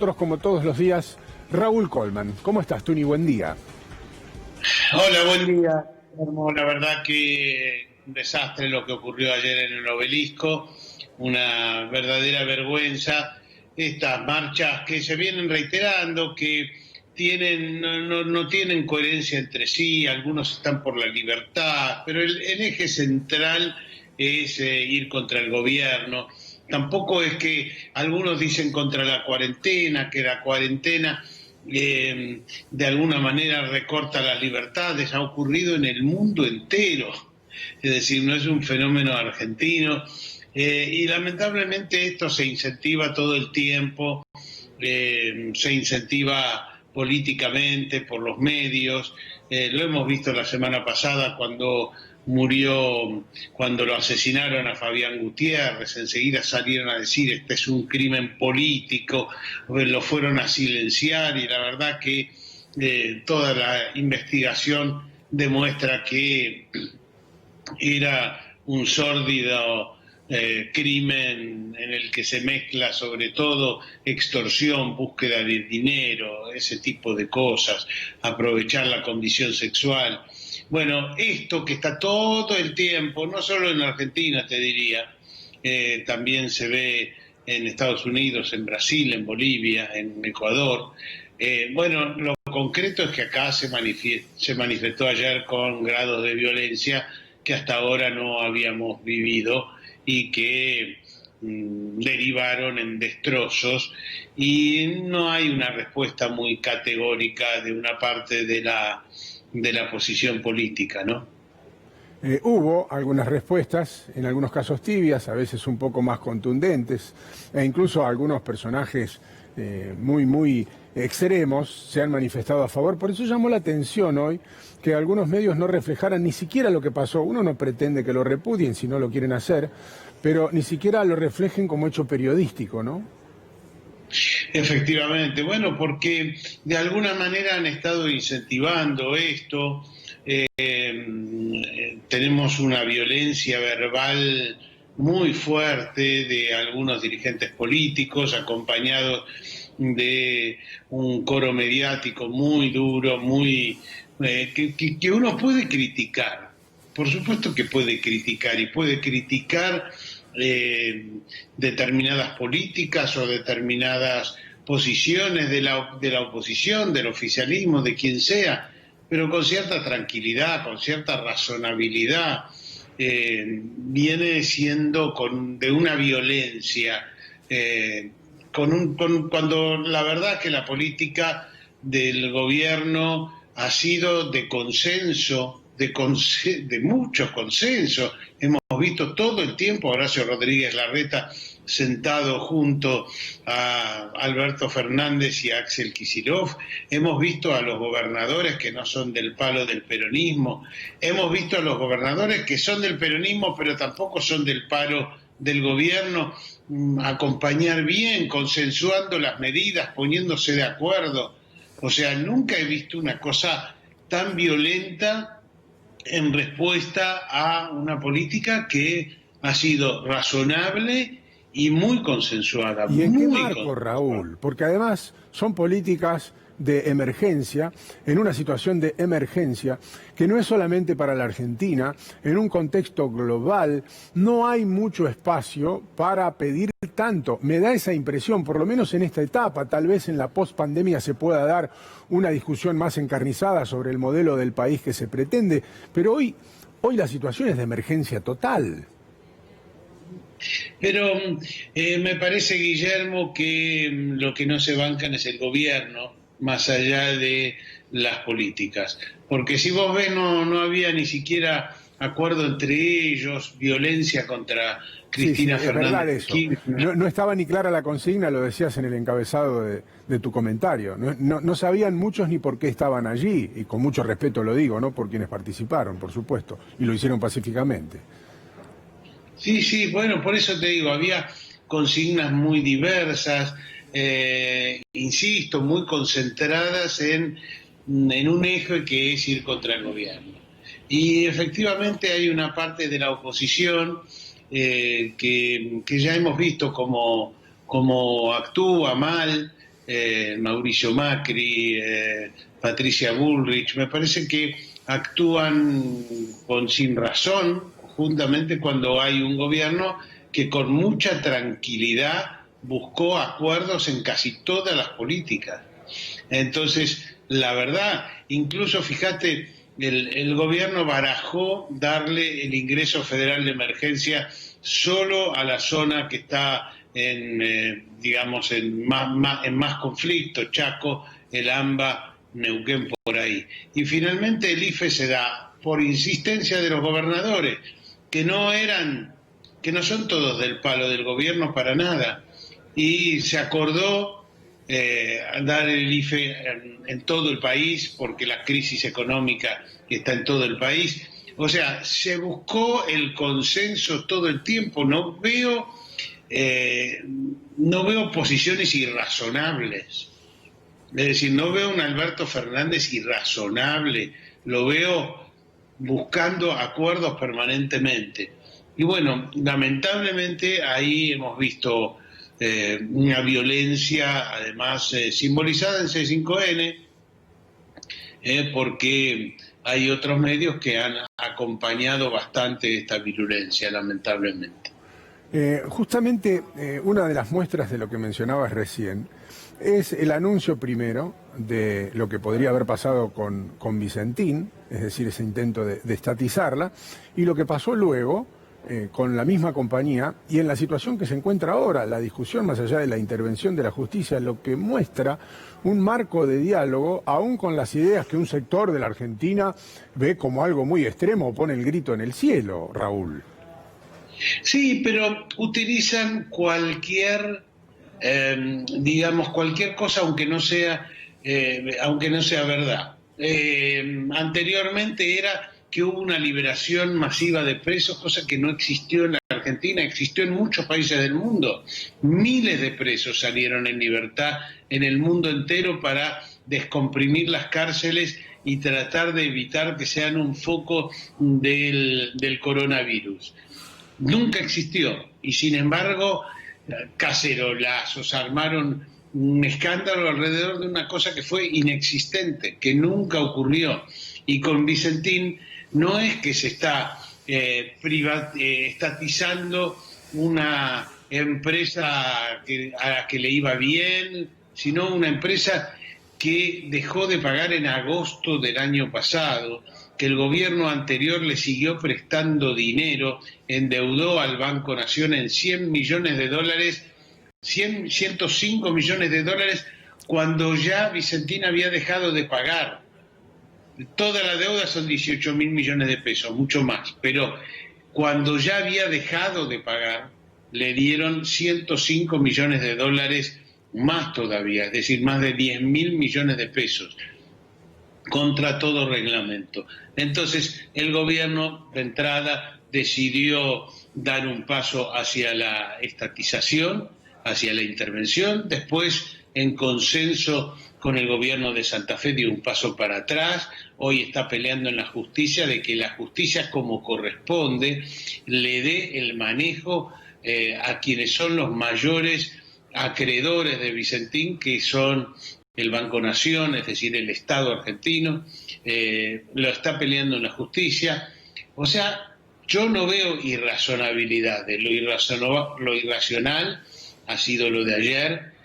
Nosotros, como todos los días, Raúl Colman. ¿Cómo estás, Tuni? Buen día. Hola, buen día, Guillermo. La verdad que un desastre lo que ocurrió ayer en el Obelisco, una verdadera vergüenza. Estas marchas que se vienen reiterando, que no tienen coherencia entre sí, algunos están por la libertad, pero el eje central es ir contra el gobierno. Tampoco es que algunos dicen contra la cuarentena, que la cuarentena de alguna manera recorta las libertades. Ha ocurrido en el mundo entero, es decir, no es un fenómeno argentino, y lamentablemente esto se incentiva todo el tiempo, se incentiva políticamente por los medios. Lo hemos visto la semana pasada cuando lo asesinaron a Fabián Gutiérrez. Enseguida salieron a decir: este es un crimen político, lo fueron a silenciar, y la verdad que toda la investigación demuestra que era un sórdido crimen en el que se mezcla sobre todo extorsión, búsqueda de dinero, ese tipo de cosas, aprovechar la condición sexual. Bueno, esto que está todo el tiempo, no solo en Argentina, te diría, también se ve en Estados Unidos, en Brasil, en Bolivia, en Ecuador. Bueno, lo concreto es que acá se manifestó ayer con grados de violencia que hasta ahora no habíamos vivido y que derivaron en destrozos, y no hay una respuesta muy categórica de una parte de la posición política, ¿no? Hubo algunas respuestas, en algunos casos tibias, a veces un poco más contundentes, e incluso algunos personajes muy extremos se han manifestado a favor. Por eso llamó la atención hoy que algunos medios no reflejaran ni siquiera lo que pasó. Uno no pretende que lo repudien si no lo quieren hacer, pero ni siquiera lo reflejen como hecho periodístico, ¿no? Efectivamente, bueno, porque de alguna manera han estado incentivando esto. Tenemos una violencia verbal muy fuerte de algunos dirigentes políticos, acompañados de un coro mediático muy duro, que uno puede criticar. Por supuesto que puede criticar, y puede criticar determinadas políticas o determinadas posiciones de la oposición, del oficialismo, de quien sea, pero con cierta tranquilidad, con cierta razonabilidad. Viene siendo de una violencia, cuando la verdad es que la política del gobierno ha sido de consenso, de mucho consenso. Hemos visto todo el tiempo a Horacio Rodríguez Larreta sentado junto a Alberto Fernández y a Axel Kicillof. Hemos visto a los gobernadores que no son del palo del peronismo. Hemos visto a los gobernadores que son del peronismo pero tampoco son del palo del gobierno, acompañar bien, consensuando las medidas, poniéndose de acuerdo. O sea, nunca he visto una cosa tan violenta en respuesta a una política que ha sido razonable y muy consensuada. ¿Y en qué marco, Raúl? Porque además son políticas de emergencia, en una situación de emergencia, que no es solamente para la Argentina, en un contexto global, no hay mucho espacio para pedir tanto. Me da esa impresión, por lo menos en esta etapa. Tal vez en la pospandemia se pueda dar una discusión más encarnizada sobre el modelo del país que se pretende, pero hoy la situación es de emergencia total. Pero me parece, Guillermo, que lo que no se bancan es el gobierno, más allá de las políticas. Porque si vos ves, no había ni siquiera acuerdo entre ellos, violencia contra Cristina Fernández de Kirchner. No estaba ni clara la consigna, lo decías en el encabezado de tu comentario. No sabían muchos ni por qué estaban allí, y con mucho respeto lo digo, ¿no? Por quienes participaron, por supuesto, y lo hicieron pacíficamente. Sí, bueno, por eso te digo, había consignas muy diversas, insisto, muy concentradas en un eje que es ir contra el gobierno. Y efectivamente hay una parte de la oposición que ya hemos visto cómo actúa mal, Mauricio Macri, Patricia Bullrich, me parece que actúan sin razón, justamente cuando hay un gobierno que con mucha tranquilidad buscó acuerdos en casi todas las políticas. Entonces, la verdad, incluso fíjate, el gobierno barajó darle el ingreso federal de emergencia solo a la zona que está digamos, en más conflicto, Chaco, el AMBA, Neuquén, por ahí. Y finalmente el IFE se da por insistencia de los gobernadores, que no son todos del palo del gobierno para nada, y se acordó dar el IFE en todo el país, porque la crisis económica está en todo el país. O sea, se buscó el consenso todo el tiempo. No veo posiciones irrazonables. Es decir, no veo un Alberto Fernández irrazonable, lo veo buscando acuerdos permanentemente. Y bueno, lamentablemente ahí hemos visto una violencia, además simbolizada en C5N, porque hay otros medios que han acompañado bastante esta virulencia, lamentablemente. Justamente una de las muestras de lo que mencionabas recién es el anuncio primero de lo que podría haber pasado con Vicentín, es decir, ese intento de estatizarla, y lo que pasó luego con la misma compañía y en la situación que se encuentra ahora, la discusión más allá de la intervención de la justicia, lo que muestra un marco de diálogo, aún con las ideas que un sector de la Argentina ve como algo muy extremo, pone el grito en el cielo, Raúl. Sí, pero utilizan cualquier cosa, aunque no sea verdad. Anteriormente era que hubo una liberación masiva de presos, cosa que no existió en la Argentina, existió en muchos países del mundo. Miles de presos salieron en libertad en el mundo entero para descomprimir las cárceles y tratar de evitar que sean un foco del coronavirus. Nunca existió, y sin embargo cacerolazos, armaron un escándalo alrededor de una cosa que fue inexistente, que nunca ocurrió. Y con Vicentín no es que se está estatizando una empresa a la que le iba bien, sino una empresa que dejó de pagar en agosto del año pasado, que el gobierno anterior le siguió prestando dinero, endeudó al Banco Nación en 100 millones de dólares, 105 millones de dólares, cuando ya Vicentín había dejado de pagar. Toda la deuda son 18 mil millones de pesos, mucho más, pero cuando ya había dejado de pagar, le dieron 105 millones de dólares más todavía, es decir, más de 10 mil millones de pesos, contra todo reglamento. Entonces, el gobierno de entrada decidió dar un paso hacia la estatización, hacia la intervención, después, en consenso con el gobierno de Santa Fe, dio un paso para atrás. Hoy está peleando en la justicia de que la justicia, como corresponde, le dé el manejo a quienes son los mayores acreedores de Vicentín, que son el Banco Nación, es decir, el Estado argentino. Lo está peleando en la justicia. O sea, yo no veo irrazonabilidades. Lo irracional ha sido lo de ayer,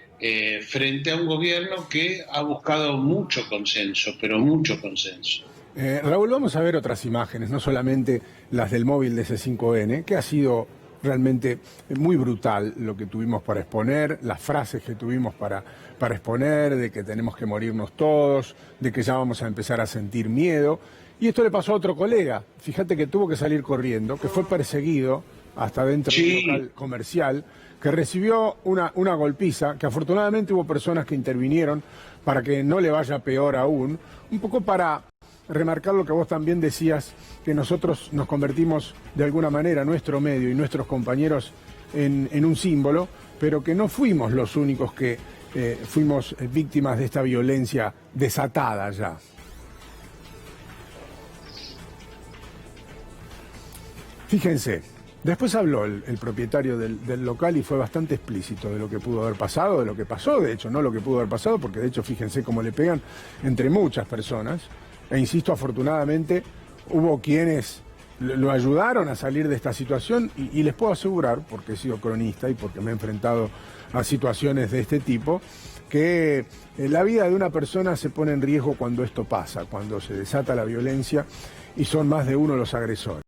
frente a un gobierno que ha buscado mucho consenso, pero mucho consenso. Raúl, vamos a ver otras imágenes, no solamente las del móvil de C5N, que ha sido realmente muy brutal lo que tuvimos para exponer, las frases que tuvimos para exponer, de que tenemos que morirnos todos, de que ya vamos a empezar a sentir miedo. Y esto le pasó a otro colega, fíjate que tuvo que salir corriendo, que fue perseguido hasta dentro de un local comercial, que recibió una golpiza, que afortunadamente hubo personas que intervinieron para que no le vaya peor aún, un poco para remarcar lo que vos también decías, que nosotros nos convertimos de alguna manera, nuestro medio y nuestros compañeros, en un símbolo, pero que no fuimos los únicos que fuimos víctimas de esta violencia desatada ya. Fíjense, Después habló el propietario del local y fue bastante explícito de lo que pudo haber pasado, de lo que pasó, de hecho, no lo que pudo haber pasado, porque de hecho fíjense cómo le pegan entre muchas personas. E insisto, afortunadamente hubo quienes lo ayudaron a salir de esta situación y les puedo asegurar, porque he sido cronista y porque me he enfrentado a situaciones de este tipo, que la vida de una persona se pone en riesgo cuando esto pasa, cuando se desata la violencia y son más de uno los agresores.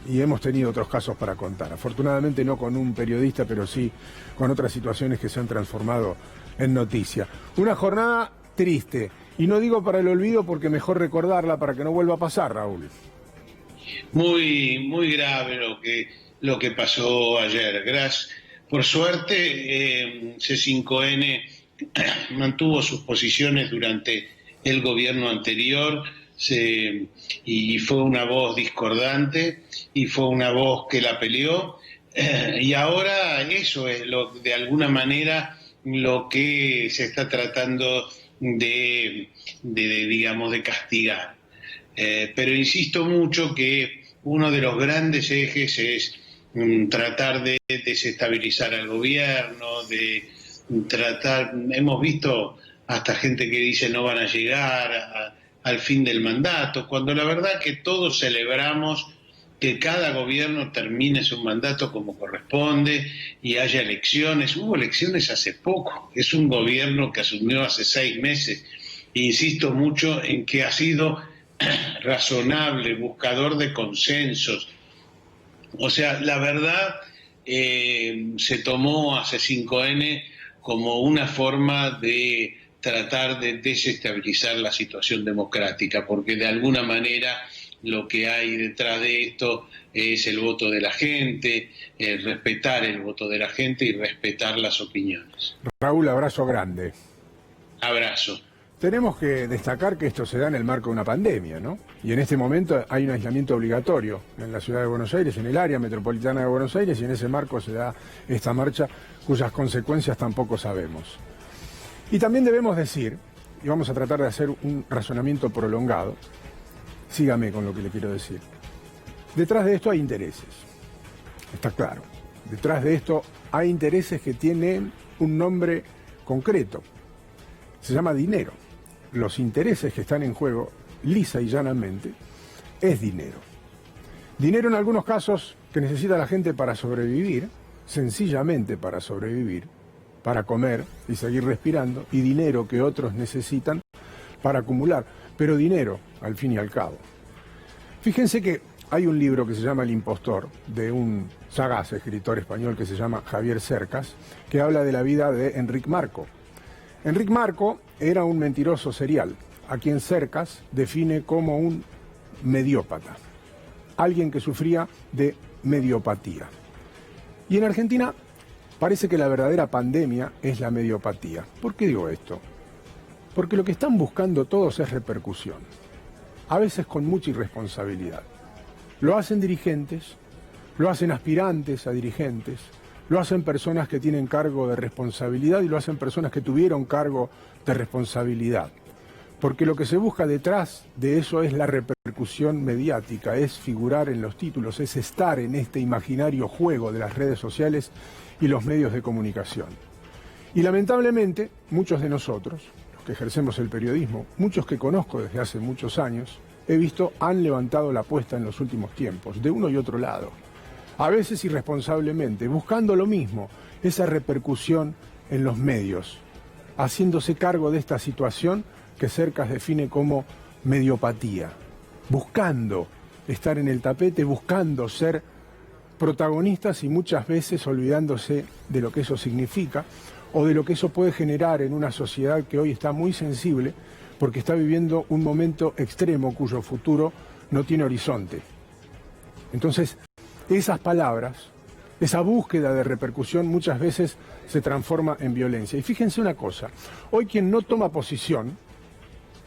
Y hemos tenido otros casos para contar. Afortunadamente no con un periodista, pero sí con otras situaciones que se han transformado en noticia. Una jornada triste. Y no digo para el olvido porque mejor recordarla para que no vuelva a pasar, Raúl. Muy, muy grave lo que pasó ayer. Gracias. Por suerte, C5N mantuvo sus posiciones durante el gobierno anterior. Y fue una voz discordante y fue una voz que la peleó, y ahora eso es de alguna manera lo que se está tratando digamos, de castigar. Pero insisto mucho que uno de los grandes ejes es tratar de desestabilizar al gobierno, hemos visto hasta gente que dice no van a llegar al fin del mandato, cuando la verdad que todos celebramos que cada gobierno termine su mandato como corresponde y haya elecciones. Hubo elecciones hace poco, es un gobierno que asumió hace 6 meses, e insisto mucho en que ha sido razonable, buscador de consensos. O sea, la verdad se tomó a C5N como una forma de tratar de desestabilizar la situación democrática, porque de alguna manera lo que hay detrás de esto es el voto de la gente, respetar el voto de la gente y respetar las opiniones. Raúl, abrazo grande. Abrazo. Tenemos que destacar que esto se da en el marco de una pandemia, ¿no? Y en este momento hay un aislamiento obligatorio en la ciudad de Buenos Aires, en el área metropolitana de Buenos Aires, y en ese marco se da esta marcha cuyas consecuencias tampoco sabemos. Y también debemos decir, y vamos a tratar de hacer un razonamiento prolongado, sígame con lo que le quiero decir, detrás de esto hay intereses, está claro. Detrás de esto hay intereses que tienen un nombre concreto, se llama dinero. Los intereses que están en juego, lisa y llanamente, es dinero. Dinero en algunos casos que necesita la gente para sobrevivir, sencillamente para sobrevivir, para comer y seguir respirando, y dinero que otros necesitan para acumular, pero dinero al fin y al cabo. Fíjense que hay un libro que se llama El impostor, de un sagaz escritor español que se llama Javier Cercas, que habla de la vida de Enric Marco. Enric Marco era un mentiroso serial, a quien Cercas define como un mediópata, alguien que sufría de mediopatía. Y en Argentina parece que la verdadera pandemia es la mediopatía. ¿Por qué digo esto? Porque lo que están buscando todos es repercusión, a veces con mucha irresponsabilidad. Lo hacen dirigentes, lo hacen aspirantes a dirigentes, lo hacen personas que tienen cargo de responsabilidad y lo hacen personas que tuvieron cargo de responsabilidad. Porque lo que se busca detrás de eso es la repercusión mediática, es figurar en los títulos, es estar en este imaginario juego de las redes sociales y los medios de comunicación. Y lamentablemente, muchos de nosotros, los que ejercemos el periodismo, muchos que conozco desde hace muchos años, he visto han levantado la apuesta en los últimos tiempos, de uno y otro lado. A veces irresponsablemente, buscando lo mismo, esa repercusión en los medios, haciéndose cargo de esta situación que Cercas define como mediopatía, buscando estar en el tapete, buscando ser protagonistas y muchas veces olvidándose de lo que eso significa o de lo que eso puede generar en una sociedad que hoy está muy sensible porque está viviendo un momento extremo cuyo futuro no tiene horizonte. Entonces, esas palabras, esa búsqueda de repercusión muchas veces se transforma en violencia. Y fíjense una cosa, hoy quien no toma posición,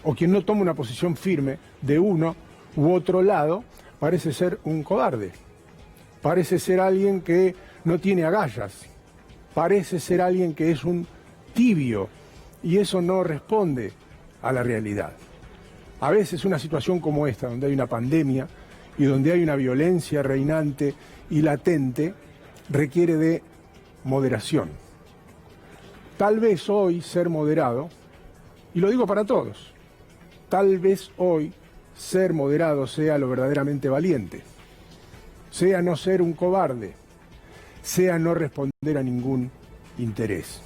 o quien no toma una posición firme de uno u otro lado, parece ser un cobarde, parece ser alguien que no tiene agallas, parece ser alguien que es un tibio, y eso no responde a la realidad. A veces una situación como esta, donde hay una pandemia, y donde hay una violencia reinante y latente, requiere de moderación. Tal vez hoy ser moderado, y lo digo para todos, tal vez hoy ser moderado sea lo verdaderamente valiente, sea no ser un cobarde, sea no responder a ningún interés.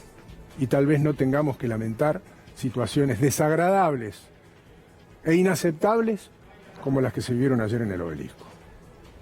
Y tal vez no tengamos que lamentar situaciones desagradables e inaceptables como las que se vieron ayer en el Obelisco.